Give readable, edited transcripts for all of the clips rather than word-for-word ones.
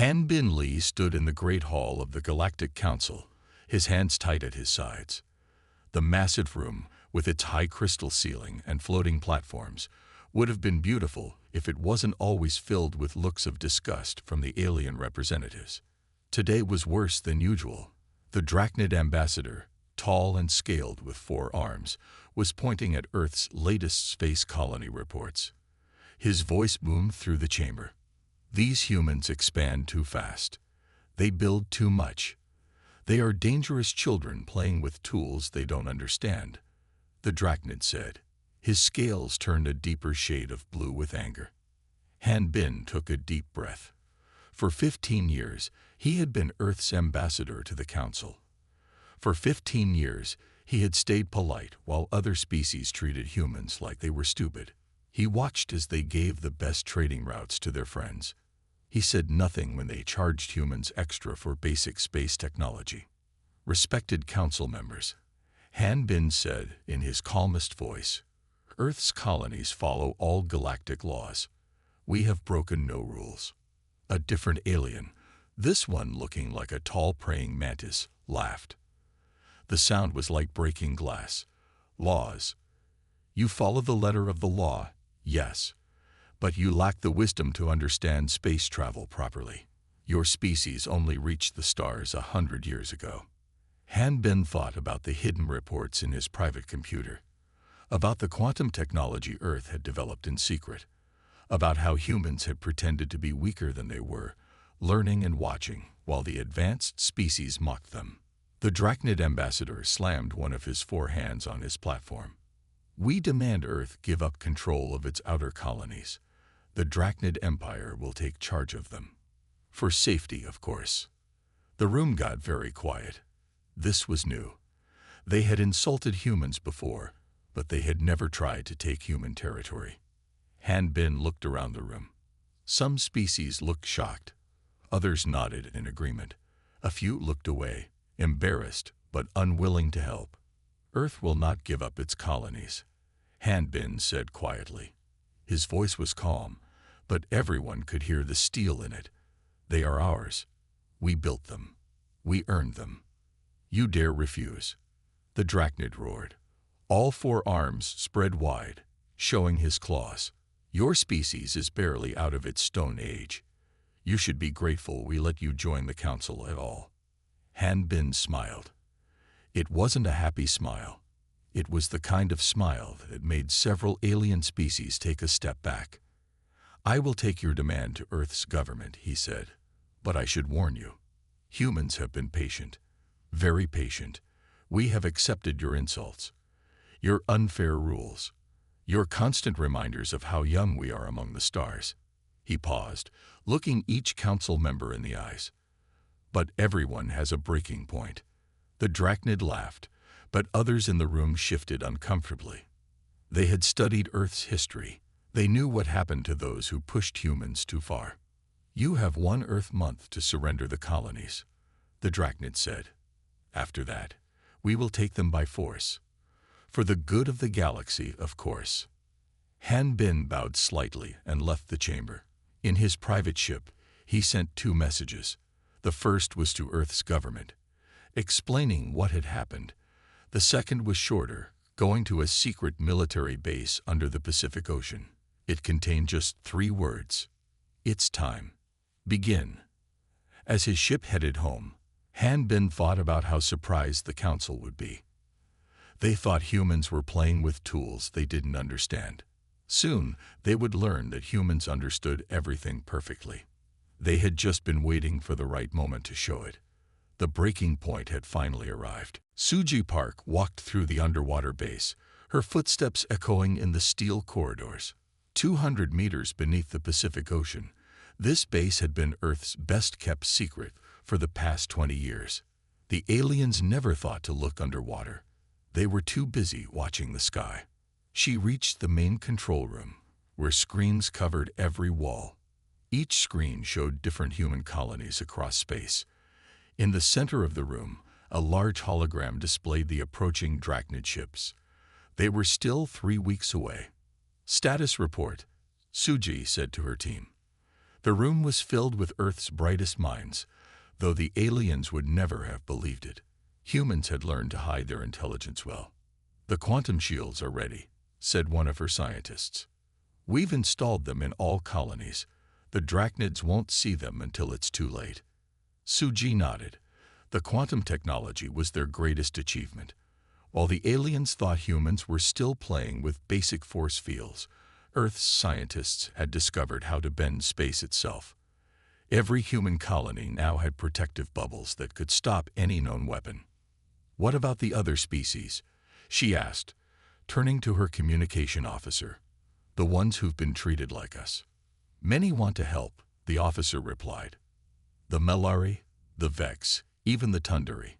Han Bin Lee stood in the Great Hall of the Galactic Council, his hands tight at his sides. The massive room, with its high crystal ceiling and floating platforms, would have been beautiful if it wasn't always filled with looks of disgust from the alien representatives. Today was worse than usual. The Drachnid ambassador, tall and scaled with 4 arms, was pointing at Earth's latest space colony reports. His voice boomed through the chamber. These humans expand too fast. They build too much. They are dangerous children playing with tools they don't understand, the Drachnid said. His scales turned a deeper shade of blue with anger. Han Bin took a deep breath. For 15 years, he had been Earth's ambassador to the Council. For 15 years, he had stayed polite while other species treated humans like they were stupid. He watched as they gave the best trading routes to their friends. He said nothing when they charged humans extra for basic space technology. Respected council members, Han Bin said in his calmest voice, Earth's colonies follow all galactic laws. We have broken no rules. A different alien, this one looking like a tall praying mantis, laughed. The sound was like breaking glass. Laws. You follow the letter of the law, yes, but you lack the wisdom to understand space travel properly. Your species only reached the stars 100 years ago. Han Bin thought about the hidden reports in his private computer, about the quantum technology Earth had developed in secret, about how humans had pretended to be weaker than they were, learning and watching while the advanced species mocked them. The Drachnid ambassador slammed one of his 4 hands on his platform. We demand Earth give up control of its outer colonies. The Drachnid Empire will take charge of them. For safety, of course. The room got very quiet. This was new. They had insulted humans before, but they had never tried to take human territory. Han Bin looked around the room. Some species looked shocked. Others nodded in agreement. A few looked away, embarrassed but unwilling to help. Earth will not give up its colonies, Han Bin said quietly. His voice was calm, but everyone could hear the steel in it. They are ours. We built them. We earned them. You dare refuse? The Drachnid roared. All 4 arms spread wide, showing his claws. Your species is barely out of its stone age. You should be grateful we let you join the council at all. Han Bin smiled. It wasn't a happy smile. It was the kind of smile that made several alien species take a step back. I will take your demand to Earth's government, he said. But I should warn you. Humans have been patient. Very patient. We have accepted your insults. Your unfair rules. Your constant reminders of how young we are among the stars. He paused, looking each council member in the eyes. But everyone has a breaking point. The Drachnid laughed, but others in the room shifted uncomfortably. They had studied Earth's history. They knew what happened to those who pushed humans too far. You have 1 Earth month to surrender the colonies, the Drachnid said. After that, we will take them by force. For the good of the galaxy, of course. Han Bin bowed slightly and left the chamber. In his private ship, he sent 2 messages. The first was to Earth's government, explaining what had happened. The second was shorter, going to a secret military base under the Pacific Ocean. It contained just 3 words. It's time. Begin. As his ship headed home, Han Bin thought about how surprised the council would be. They thought humans were playing with tools they didn't understand. Soon, they would learn that humans understood everything perfectly. They had just been waiting for the right moment to show it. The breaking point had finally arrived. Suji Park walked through the underwater base, her footsteps echoing in the steel corridors. 200 meters beneath the Pacific Ocean, this base had been Earth's best-kept secret for the past 20 years. The aliens never thought to look underwater. They were too busy watching the sky. She reached the main control room, where screens covered every wall. Each screen showed different human colonies across space. In the center of the room, a large hologram displayed the approaching Drachnid ships. They were still 3 weeks away. Status report, Suji said to her team. The room was filled with Earth's brightest minds, though the aliens would never have believed it. Humans had learned to hide their intelligence well. "The quantum shields are ready," said one of her scientists. "We've installed them in all colonies. The drachnids won't see them until it's too late." Suji nodded. The quantum technology was their greatest achievement. While the aliens thought humans were still playing with basic force fields, Earth's scientists had discovered how to bend space itself. Every human colony now had protective bubbles that could stop any known weapon. "What about the other species?" she asked, turning to her communication officer. "The ones who've been treated like us." "Many want to help," the officer replied. "The Melari, the Vex, even the Tundari.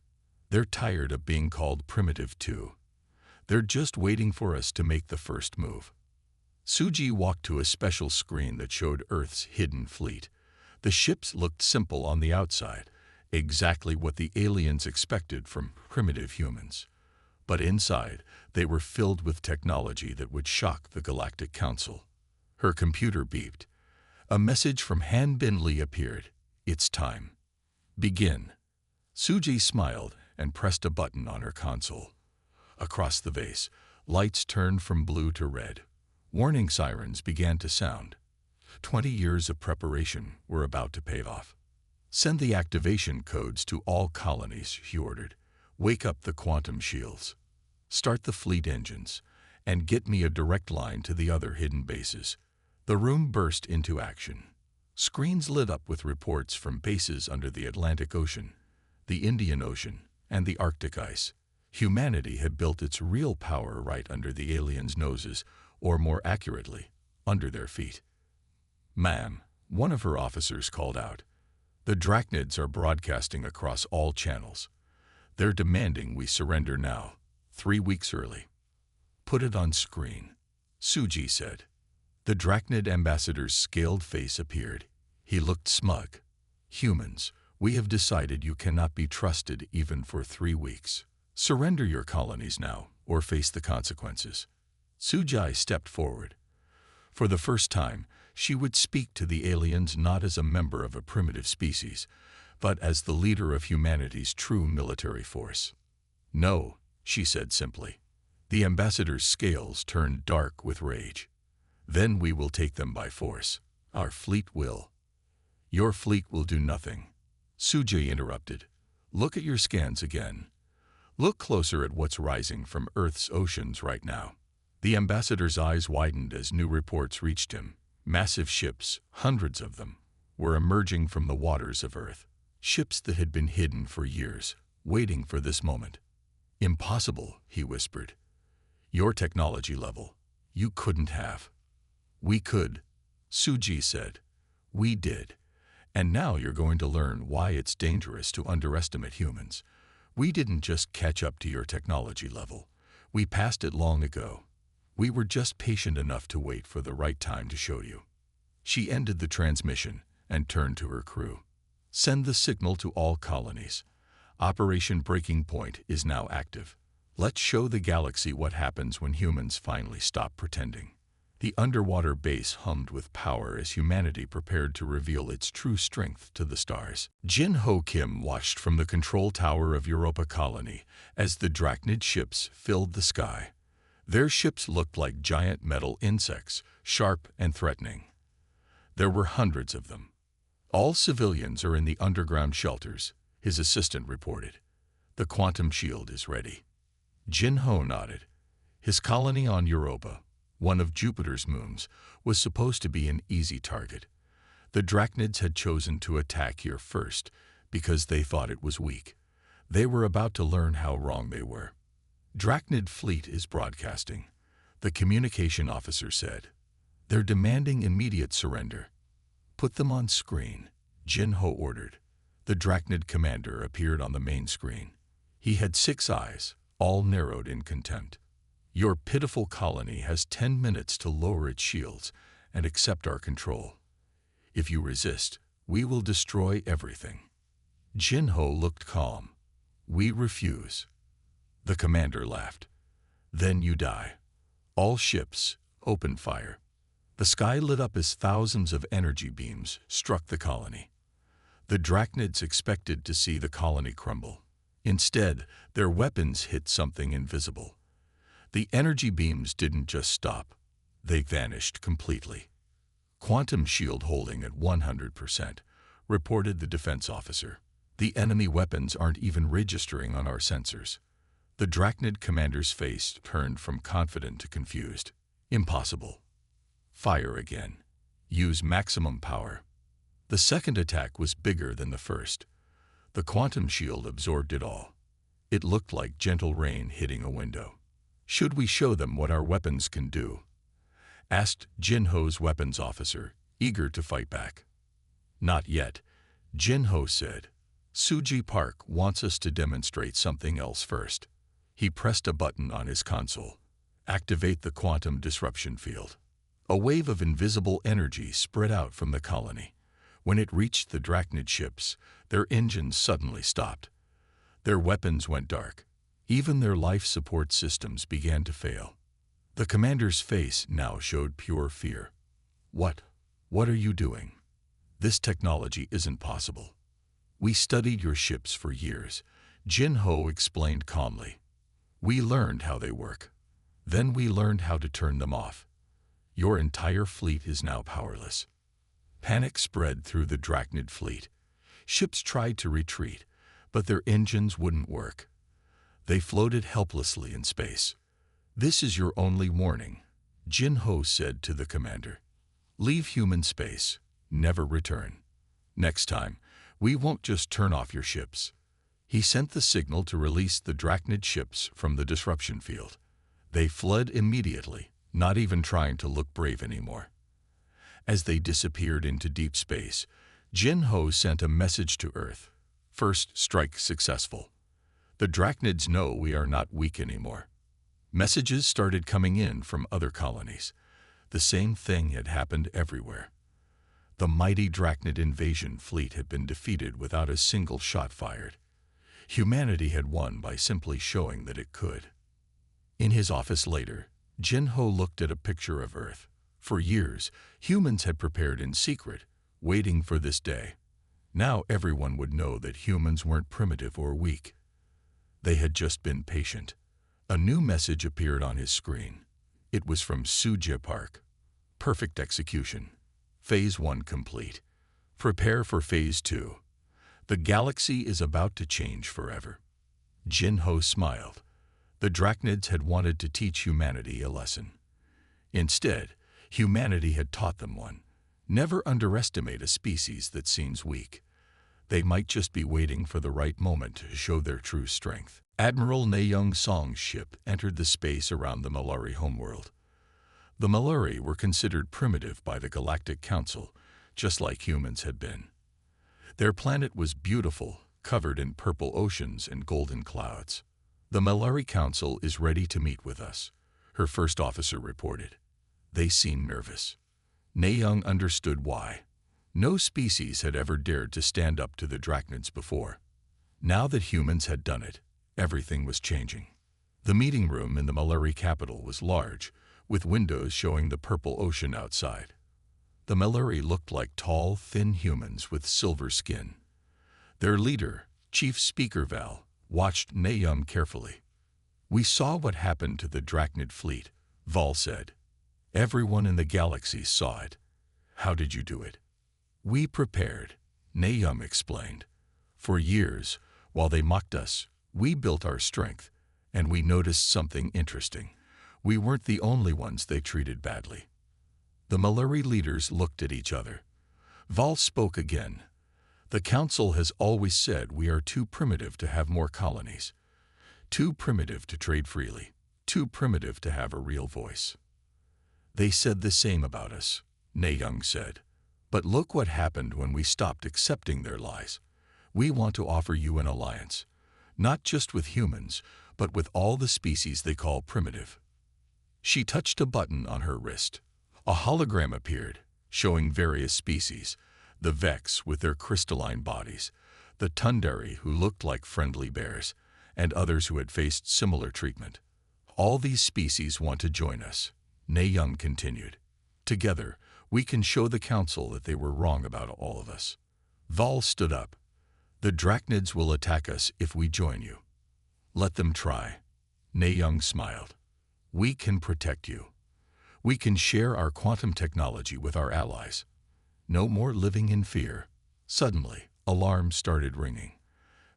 They're tired of being called primitive too. They're just waiting for us to make the first move." Suji walked to a special screen that showed Earth's hidden fleet. The ships looked simple on the outside, exactly what the aliens expected from primitive humans. But inside, they were filled with technology that would shock the Galactic Council. Her computer beeped. A message from Han Binley appeared. "It's time. Begin." Suji smiled and pressed a button on her console. Across the vase, lights turned from blue to red. Warning sirens began to sound. 20 years of preparation were about to pay off. "Send the activation codes to all colonies," he ordered. "Wake up the quantum shields. Start the fleet engines, and get me a direct line to the other hidden bases." The room burst into action. Screens lit up with reports from bases under the Atlantic Ocean, the Indian Ocean, and the Arctic ice. Humanity had built its real power right under the aliens' noses, or more accurately, under their feet. "Ma'am," one of her officers called out, "the drachnids are broadcasting across all channels. They're demanding we surrender now, 3 weeks early." "Put it on screen," Suji said. The drachnid ambassador's scaled face appeared. He looked smug. "Humans, we have decided you cannot be trusted even for 3 weeks. Surrender your colonies now, or face the consequences." Suji stepped forward. For the first time, she would speak to the aliens not as a member of a primitive species, but as the leader of humanity's true military force. "No," she said simply. The ambassador's scales turned dark with rage. "Then we will take them by force. Our fleet will." "Your fleet will do nothing," Suji interrupted. "Look at your scans again. Look closer at what's rising from Earth's oceans right now." The ambassador's eyes widened as new reports reached him. Massive ships, hundreds of them, were emerging from the waters of Earth. Ships that had been hidden for years, waiting for this moment. "Impossible," he whispered. "Your technology level. You couldn't have." "We could," Suji said. "We did. And now you're going to learn why it's dangerous to underestimate humans. We didn't just catch up to your technology level. We passed it long ago. We were just patient enough to wait for the right time to show you." She ended the transmission and turned to her crew. "Send the signal to all colonies. Operation Breaking Point is now active. Let's show the galaxy what happens when humans finally stop pretending." The underwater base hummed with power as humanity prepared to reveal its true strength to the stars. Jin Ho Kim watched from the control tower of Europa Colony as the drachnid ships filled the sky. Their ships looked like giant metal insects, sharp and threatening. There were hundreds of them. "All civilians are in the underground shelters," his assistant reported. "The quantum shield is ready." Jin Ho nodded. His colony on Europa, one of Jupiter's moons, was supposed to be an easy target. The drachnids had chosen to attack here first because they thought it was weak. They were about to learn how wrong they were. "Drachnid fleet is broadcasting," the communication officer said. "They're demanding immediate surrender." "Put them on screen," Jin Ho ordered. The drachnid commander appeared on the main screen. He had 6 eyes, all narrowed in contempt. "Your pitiful colony has 10 minutes to lower its shields and accept our control. If you resist, we will destroy everything." Jin Ho looked calm. "We refuse." The commander laughed. "Then you die. All ships, open fire." The sky lit up as thousands of energy beams struck the colony. The Drachnids expected to see the colony crumble. Instead, their weapons hit something invisible. The energy beams didn't just stop. They vanished completely. Quantum shield holding at 100%, reported the defense officer. The enemy weapons aren't even registering on our sensors. The Drachnid commander's face turned from confident to confused. Impossible. Fire again. Use maximum power. The second attack was bigger than the first. The quantum shield absorbed it all. It looked like gentle rain hitting a window. Should we show them what our weapons can do? Asked Jinho's weapons officer, eager to fight back. Not yet, Jinho said. Suji Park wants us to demonstrate something else first. He pressed a button on his console. Activate the quantum disruption field. A wave of invisible energy spread out from the colony. When it reached the Drachnid ships, their engines suddenly stopped. Their weapons went dark. Even their life support systems began to fail. The commander's face now showed pure fear. What are you doing? This technology isn't possible. We studied your ships for years, Jinho explained calmly. We learned how they work. Then we learned how to turn them off. Your entire fleet is now powerless. Panic spread through the Drachnid fleet. Ships tried to retreat, but their engines wouldn't work. They floated helplessly in space. This is your only warning, Jinho said to the commander. Leave human space. Never return. Next time, we won't just turn off your ships. He sent the signal to release the Drachnid ships from the disruption field. They fled immediately, not even trying to look brave anymore. As they disappeared into deep space, Jinho sent a message to Earth. First strike successful. The Drachnids know we are not weak anymore. Messages started coming in from other colonies. The same thing had happened everywhere. The mighty Drachnid invasion fleet had been defeated without a single shot fired. Humanity had won by simply showing that it could. In his office later, Jinho looked at a picture of Earth. For years, humans had prepared in secret, waiting for this day. Now everyone would know that humans weren't primitive or weak. They had just been patient. A new message appeared on his screen. It was from Suji Park. Perfect execution. Phase 1 complete. Prepare for Phase 2. The galaxy is about to change forever. Jinho smiled. The Drachnids had wanted to teach humanity a lesson. Instead, humanity had taught them one. Never underestimate a species that seems weak. They might just be waiting for the right moment to show their true strength. Admiral Nayoung Song's ship entered the space around the Malari homeworld. The Malari were considered primitive by the Galactic Council, just like humans had been. Their planet was beautiful, covered in purple oceans and golden clouds. The Malari Council is ready to meet with us, her first officer reported. They seemed nervous. Nayoung understood why. No species had ever dared to stand up to the Drachnids before. Now that humans had done it, everything was changing. The meeting room in the Malari capital was large, with windows showing the purple ocean outside. The Malari looked like tall, thin humans with silver skin. Their leader, Chief Speaker Val, watched Nayoung carefully. We saw what happened to the Drachnid fleet, Val said. Everyone in the galaxy saw it. How did you do it? We prepared, Nayoung explained. For years, while they mocked us, we built our strength, and we noticed something interesting. We weren't the only ones they treated badly. The Malari leaders looked at each other. Val spoke again. The Council has always said we are too primitive to have more colonies. Too primitive to trade freely. Too primitive to have a real voice. They said the same about us, Nayoung said. But look what happened when we stopped accepting their lies. We want to offer you an alliance, not just with humans, but with all the species they call primitive. She touched a button on her wrist. A hologram appeared, showing various species, the Vex with their crystalline bodies, the Tundari who looked like friendly bears, and others who had faced similar treatment. All these species want to join us, Nayoung continued. Together, we can show the Council that they were wrong about all of us. Val stood up. The Drachnids will attack us if we join you. Let them try. Nayoung smiled. We can protect you. We can share our quantum technology with our allies. No more living in fear. Suddenly, alarms started ringing.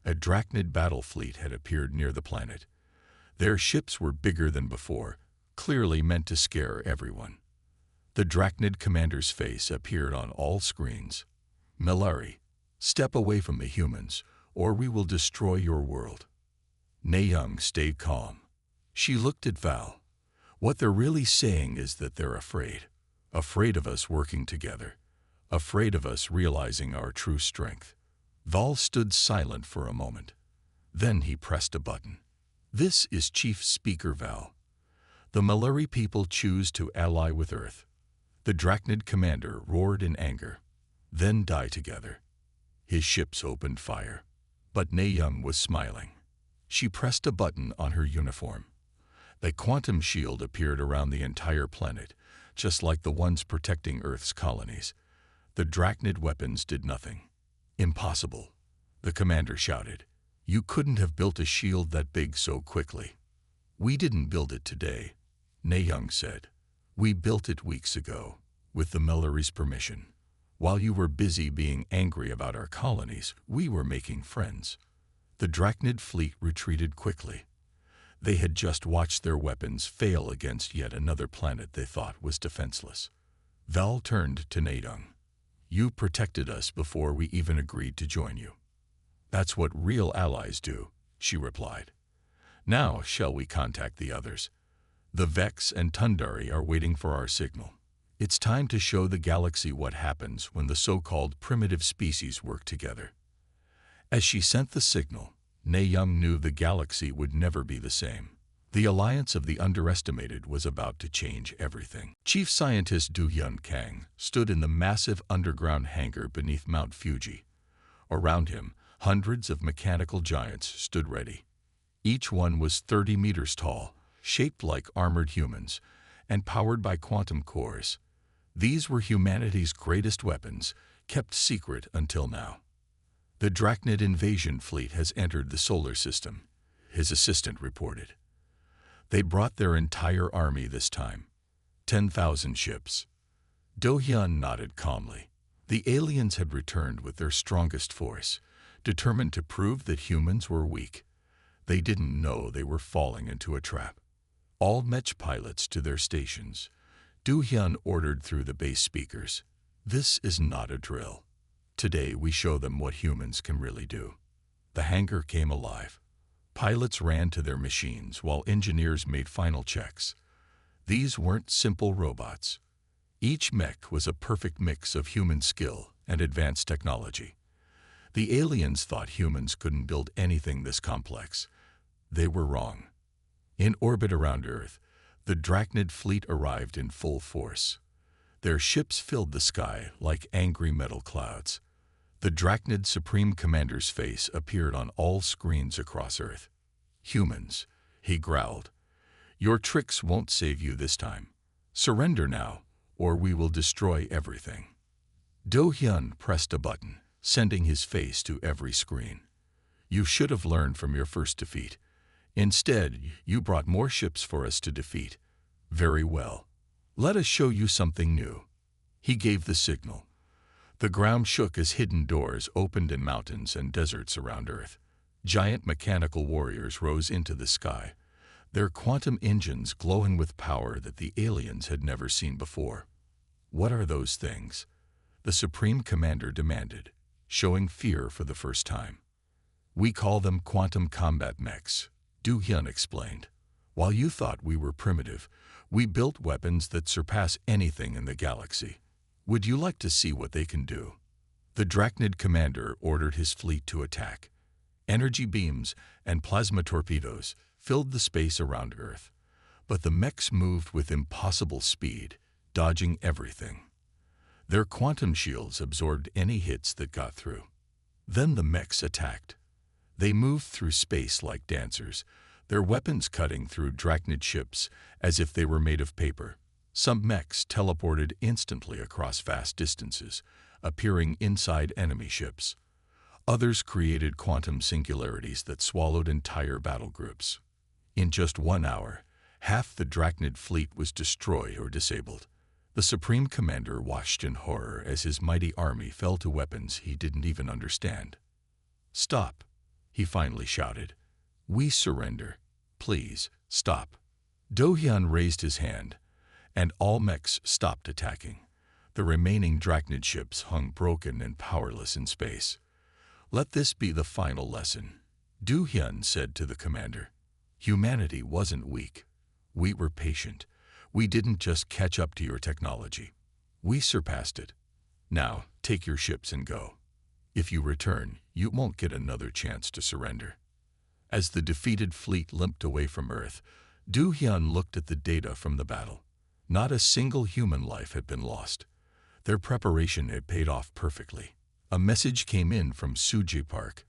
A Drachnid battle fleet had appeared near the planet. Their ships were bigger than before, clearly meant to scare everyone. The Drachnid commander's face appeared on all screens. Malari, step away from the humans, or we will destroy your world. Nayoung stayed calm. She looked at Val. What they're really saying is that they're afraid. Afraid of us working together. Afraid of us realizing our true strength. Val stood silent for a moment. Then he pressed a button. This is Chief Speaker Val. The Malari people choose to ally with Earth. The Drachnid commander roared in anger. Then die together. His ships opened fire. But Nayoung was smiling. She pressed a button on her uniform. A quantum shield appeared around the entire planet, just like the ones protecting Earth's colonies. The Drachnid weapons did nothing. Impossible, the commander shouted. You couldn't have built a shield that big so quickly. We didn't build it today, Nayoung said. We built it weeks ago, with the Malari's permission. While you were busy being angry about our colonies, we were making friends. The Drachnid fleet retreated quickly. They had just watched their weapons fail against yet another planet they thought was defenseless. Val turned to Nayoung. You protected us before we even agreed to join you. That's what real allies do, she replied. Now shall we contact the others? The Vex and Tundari are waiting for our signal. It's time to show the galaxy what happens when the so-called primitive species work together. As she sent the signal, Nayoung knew the galaxy would never be the same. The alliance of the underestimated was about to change everything. Chief Scientist Du-Hyun Kang stood in the massive underground hangar beneath Mount Fuji. Around him, hundreds of mechanical giants stood ready. Each one was 30 meters tall, shaped like armored humans, and powered by quantum cores. These were humanity's greatest weapons, kept secret until now. The Drachnid invasion fleet has entered the solar system, his assistant reported. They brought their entire army this time. 10,000 ships. Do-Hyun nodded calmly. The aliens had returned with their strongest force, determined to prove that humans were weak. They didn't know they were falling into a trap. All Mech pilots to their stations. Do-Hyun ordered through the base speakers. This is not a drill. Today we show them what humans can really do. The hangar came alive. Pilots ran to their machines while engineers made final checks. These weren't simple robots. Each mech was a perfect mix of human skill and advanced technology. The aliens thought humans couldn't build anything this complex. They were wrong. In orbit around Earth, the Drachnid fleet arrived in full force. Their ships filled the sky like angry metal clouds. The Drachnid Supreme Commander's face appeared on all screens across Earth. Humans, he growled. Your tricks won't save you this time. Surrender now, or we will destroy everything. Do-Hyun pressed a button, sending his face to every screen. You should have learned from your first defeat. Instead, you brought more ships for us to defeat. Very well. Let us show you something new. He gave the signal. The ground shook as hidden doors opened in mountains and deserts around Earth. Giant mechanical warriors rose into the sky, their quantum engines glowing with power that the aliens had never seen before. What are those things? The Supreme Commander demanded, showing fear for the first time. We call them quantum combat mechs, Do-Hyun explained. While you thought we were primitive, we built weapons that surpass anything in the galaxy. Would you like to see what they can do? The Drachnid commander ordered his fleet to attack. Energy beams and plasma torpedoes filled the space around Earth, but the mechs moved with impossible speed, dodging everything. Their quantum shields absorbed any hits that got through. Then the mechs attacked. They moved through space like dancers, their weapons cutting through Drachnid ships as if they were made of paper. Some mechs teleported instantly across vast distances, appearing inside enemy ships. Others created quantum singularities that swallowed entire battle groups. In just 1 hour, half the Drachnid fleet was destroyed or disabled. The Supreme Commander watched in horror as his mighty army fell to weapons he didn't even understand. "Stop," he finally shouted. "We surrender. Please, stop." Do-hyun raised his hand, and all mechs stopped attacking. The remaining Drachnid ships hung broken and powerless in space. "Let this be the final lesson," Do-hyun said to the commander. "Humanity wasn't weak. We were patient. We didn't just catch up to your technology. We surpassed it. Now, take your ships and go. If you return, you won't get another chance to surrender." As the defeated fleet limped away from Earth, Do-hyun looked at the data from the battle. Not a single human life had been lost. Their preparation had paid off perfectly. A message came in from Suji Park.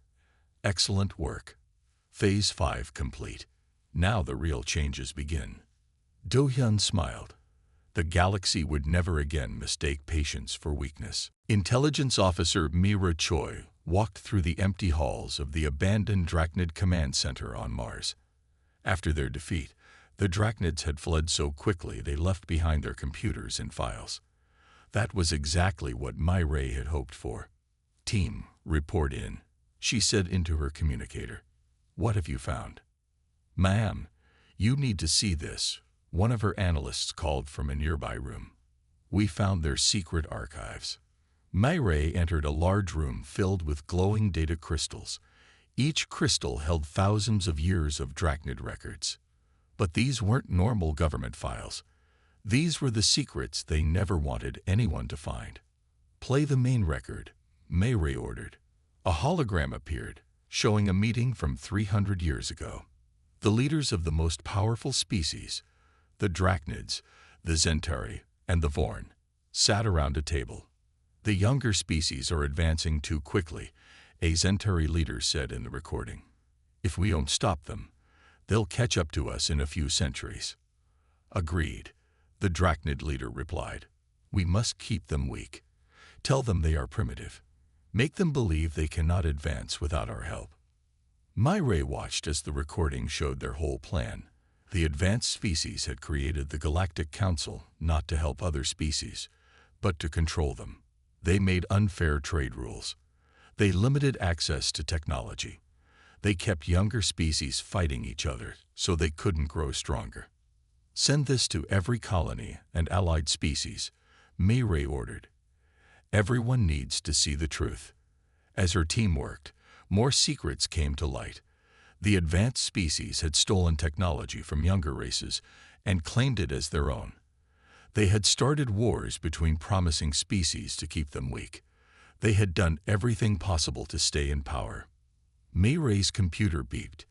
"Excellent work. Phase 5 complete. Now the real changes begin." Do-hyun smiled. The galaxy would never again mistake patience for weakness. Intelligence Officer Mira Choi walked through the empty halls of the abandoned Drachnid Command Center on Mars. After their defeat, the Drachnids had fled so quickly they left behind their computers and files. That was exactly what Myray had hoped for. "Team, report in," she said into her communicator. "What have you found?" "Ma'am, you need to see this," one of her analysts called from a nearby room. "We found their secret archives." Myray entered a large room filled with glowing data crystals. Each crystal held thousands of years of Drachnid records. But these weren't normal government files. These were the secrets they never wanted anyone to find. "Play the main record," Myray ordered. A hologram appeared, showing a meeting from 300 years ago. The leaders of the most powerful species, the Drachnids, the Zentari, and the Vorn, sat around a table. "The younger species are advancing too quickly," a Zentari leader said in the recording. "If we don't stop them, they'll catch up to us in a few centuries." "Agreed," the Drachnid leader replied. "We must keep them weak. Tell them they are primitive. Make them believe they cannot advance without our help." Myray watched as the recording showed their whole plan. The advanced species had created the Galactic Council not to help other species, but to control them. They made unfair trade rules. They limited access to technology. They kept younger species fighting each other so they couldn't grow stronger. "Send this to every colony and allied species," Myray ordered. "Everyone needs to see the truth." As her team worked, more secrets came to light. The advanced species had stolen technology from younger races and claimed it as their own. They had started wars between promising species to keep them weak. They had done everything possible to stay in power. Myray's computer beeped.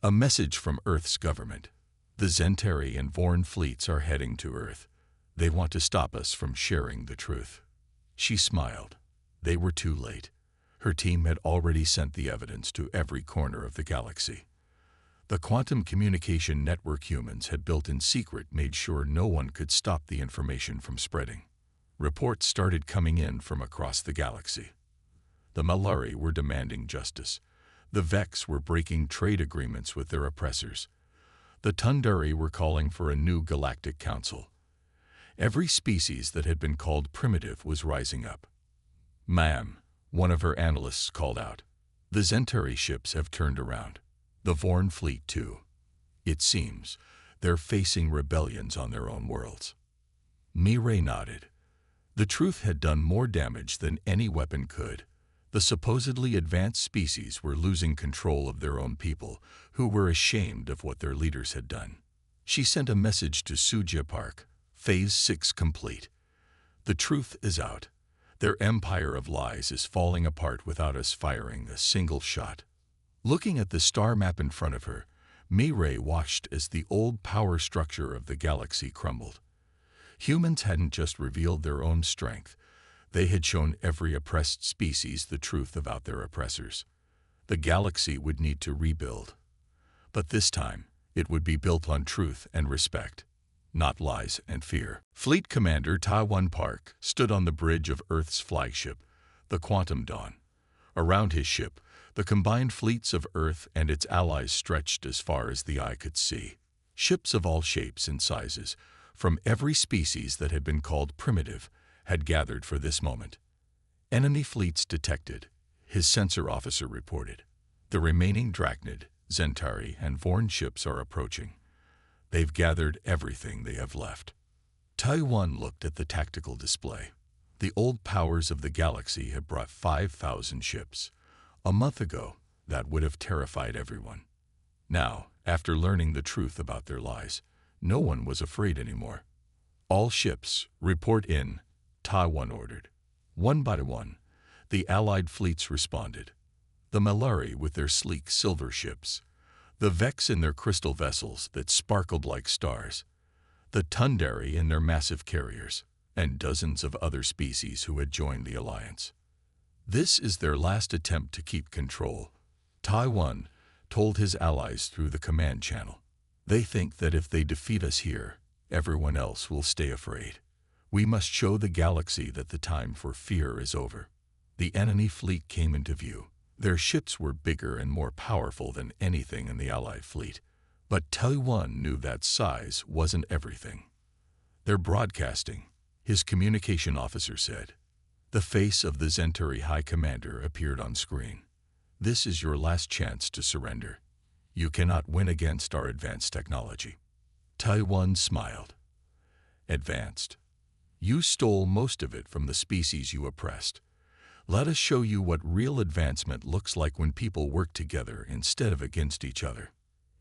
A message from Earth's government. "The Zentari and Vorn fleets are heading to Earth. They want to stop us from sharing the truth." She smiled. They were too late. Her team had already sent the evidence to every corner of the galaxy. The quantum communication network humans had built in secret made sure no one could stop the information from spreading. Reports started coming in from across the galaxy. The Malari were demanding justice. The Vex were breaking trade agreements with their oppressors. The Tundari were calling for a new galactic council. Every species that had been called primitive was rising up. "Ma'am," one of her analysts called out, "the Zentari ships have turned around. The Vorn fleet too. It seems they're facing rebellions on their own worlds." Myray nodded. The truth had done more damage than any weapon could. The supposedly advanced species were losing control of their own people, who were ashamed of what their leaders had done. She sent a message to Suji Park. "Phase 6 complete. The truth is out. Their empire of lies is falling apart without us firing a single shot." Looking at the star map in front of her, Myray watched as the old power structure of the galaxy crumbled. Humans hadn't just revealed their own strength. They had shown every oppressed species the truth about their oppressors. The galaxy would need to rebuild. But this time, it would be built on truth and respect. not lies and fear. Fleet Commander Taiwan Park stood on the bridge of Earth's flagship, the Quantum Dawn. Around his ship, the combined fleets of Earth and its allies stretched as far as the eye could see. Ships of all shapes and sizes, from every species that had been called primitive, had gathered for this moment. Enemy fleets detected, his sensor officer reported. The remaining Drachnid, Zentari, and Vorn ships are approaching. They've gathered everything they have left. Taiwan looked at the tactical display. The old powers of the galaxy had brought 5,000 ships. A month ago, that would have terrified everyone. Now, after learning the truth about their lies, no one was afraid anymore. All ships, report in, Taiwan ordered. One by one, the Allied fleets responded. The Malari with their sleek silver ships, the Vex in their crystal vessels that sparkled like stars, the Tundari in their massive carriers, and dozens of other species who had joined the alliance. This is their last attempt to keep control, Taiwan told his allies through the command channel. They think that if they defeat us here, everyone else will stay afraid. We must show the galaxy that the time for fear is over. The enemy fleet came into view. Their ships were bigger and more powerful than anything in the Allied fleet. But Taiwan knew that size wasn't everything. They're broadcasting, his communication officer said. The face of the Zentari High Commander appeared on screen. This is your last chance to surrender. You cannot win against our advanced technology. Taiwan smiled. Advanced. You stole most of it from the species you oppressed. Let us show you what real advancement looks like when people work together instead of against each other.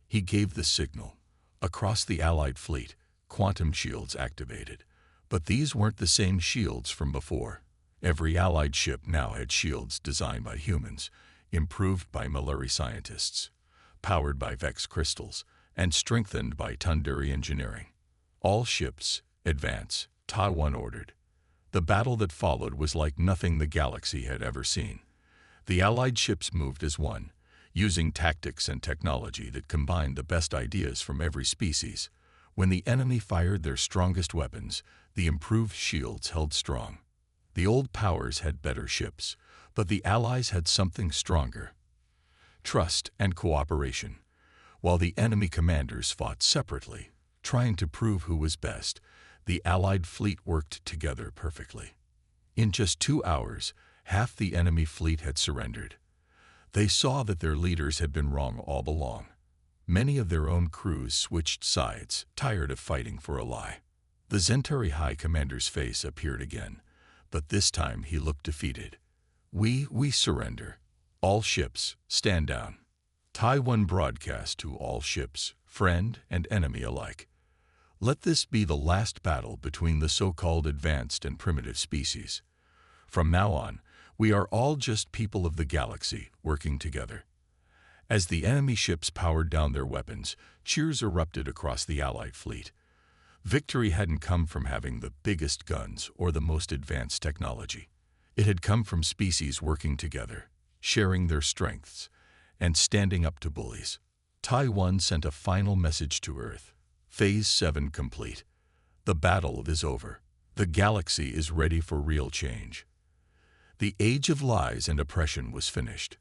He gave the signal. Across the Allied fleet, quantum shields activated. But these weren't the same shields from before. Every Allied ship now had shields designed by humans, improved by Malari scientists, powered by Vex crystals, and strengthened by Tundari engineering. All ships, advance, Taiwan ordered. The battle that followed was like nothing the galaxy had ever seen. The Allied ships moved as one, using tactics and technology that combined the best ideas from every species. When the enemy fired their strongest weapons, the improved shields held strong. The old powers had better ships, but the Allies had something stronger: trust and cooperation. While the enemy commanders fought separately, trying to prove who was best, the Allied fleet worked together perfectly. In just 2 hours, half the enemy fleet had surrendered. They saw that their leaders had been wrong all along. Many of their own crews switched sides, tired of fighting for a lie. The Zentari High Commander's face appeared again, but this time he looked defeated. We surrender. All ships, stand down. Taiwan broadcast to all ships, friend and enemy alike. Let this be the last battle between the so-called advanced and primitive species. From now on, we are all just people of the galaxy working together. As the enemy ships powered down their weapons, cheers erupted across the Allied fleet. Victory hadn't come from having the biggest guns or the most advanced technology. It had come from species working together, sharing their strengths, and standing up to bullies. Taiwan sent a final message to Earth. Phase 7 complete. The battle is over. The galaxy is ready for real change. The age of lies and oppression was finished.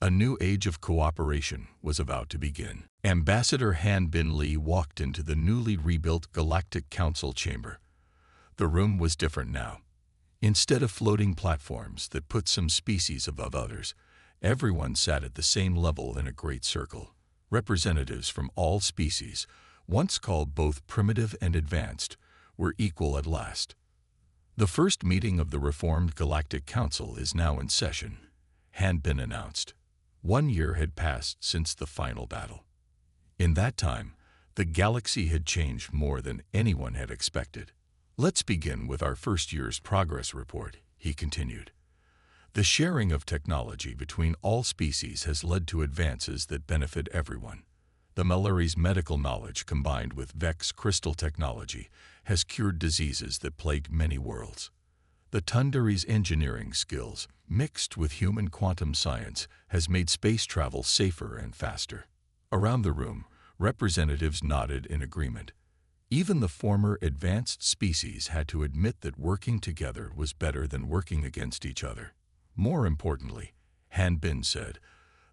A new age of cooperation was about to begin. Ambassador Han Bin Li walked into the newly rebuilt Galactic Council chamber. The room was different now. Instead of floating platforms that put some species above others, everyone sat at the same level in a great circle. Representatives from all species, once called both primitive and advanced, were equal at last. The first meeting of the reformed Galactic Council is now in session, Han Bin announced. 1 year had passed since the final battle. In that time, the galaxy had changed more than anyone had expected. Let's begin with our first year's progress report, he continued. The sharing of technology between all species has led to advances that benefit everyone. The Malari's medical knowledge combined with Vex crystal technology has cured diseases that plagued many worlds. The Tundari's engineering skills, mixed with human quantum science, has made space travel safer and faster. Around the room, representatives nodded in agreement. Even the former advanced species had to admit that working together was better than working against each other. More importantly, Han Bin said,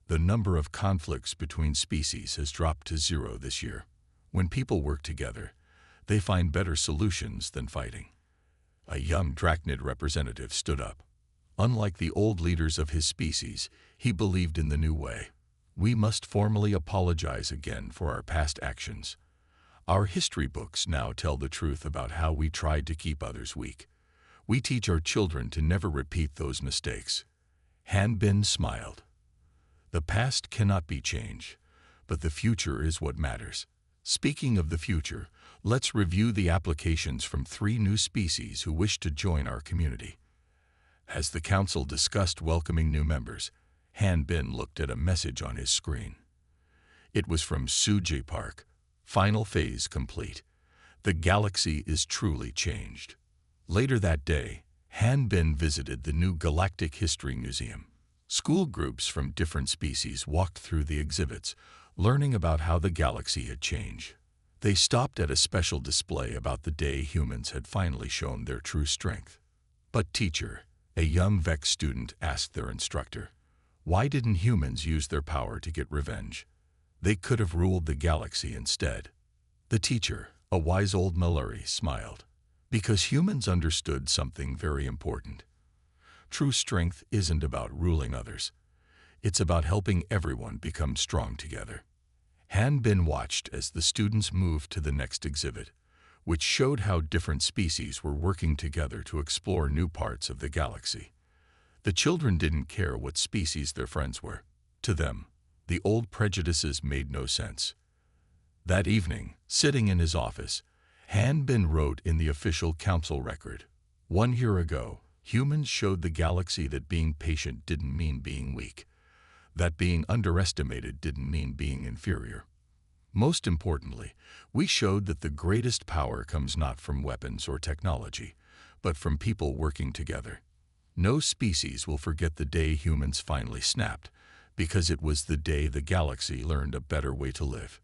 the number of conflicts between species has dropped to 0 this year. When people work together, they find better solutions than fighting. A young Drachnid representative stood up. Unlike the old leaders of his species, he believed in the new way. We must formally apologize again for our past actions. Our history books now tell the truth about how we tried to keep others weak. We teach our children to never repeat those mistakes. Han Bin smiled. The past cannot be changed, but the future is what matters. Speaking of the future, let's review the applications from 3 new species who wish to join our community. As the council discussed welcoming new members, Han Bin looked at a message on his screen. It was from Suji Park. Final phase complete. The galaxy is truly changed. Later that day, Han Bin visited the new Galactic History Museum. School groups from different species walked through the exhibits, learning about how the galaxy had changed. They stopped at a special display about the day humans had finally shown their true strength. But teacher, a young Vex student asked their instructor, why didn't humans use their power to get revenge? They could have ruled the galaxy instead. The teacher, a wise old Mallory, smiled. Because humans understood something very important. True strength isn't about ruling others. It's about helping everyone become strong together. Han Bin watched as the students moved to the next exhibit, which showed how different species were working together to explore new parts of the galaxy. The children didn't care what species their friends were. To them, the old prejudices made no sense. That evening, sitting in his office, Han Bin wrote in the official council record, 1 year ago, humans showed the galaxy that being patient didn't mean being weak, that being underestimated didn't mean being inferior. Most importantly, we showed that the greatest power comes not from weapons or technology, but from people working together. No species will forget the day humans finally snapped, because it was the day the galaxy learned a better way to live.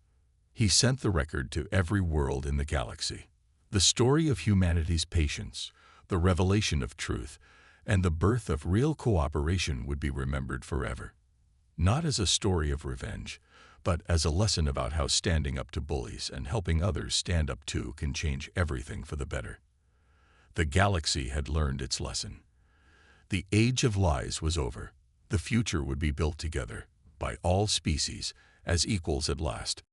He sent the record to every world in the galaxy. The story of humanity's patience, the revelation of truth, and the birth of real cooperation would be remembered forever. Not as a story of revenge, but as a lesson about how standing up to bullies and helping others stand up too can change everything for the better. The galaxy had learned its lesson. The age of lies was over. The future would be built together, by all species, as equals at last.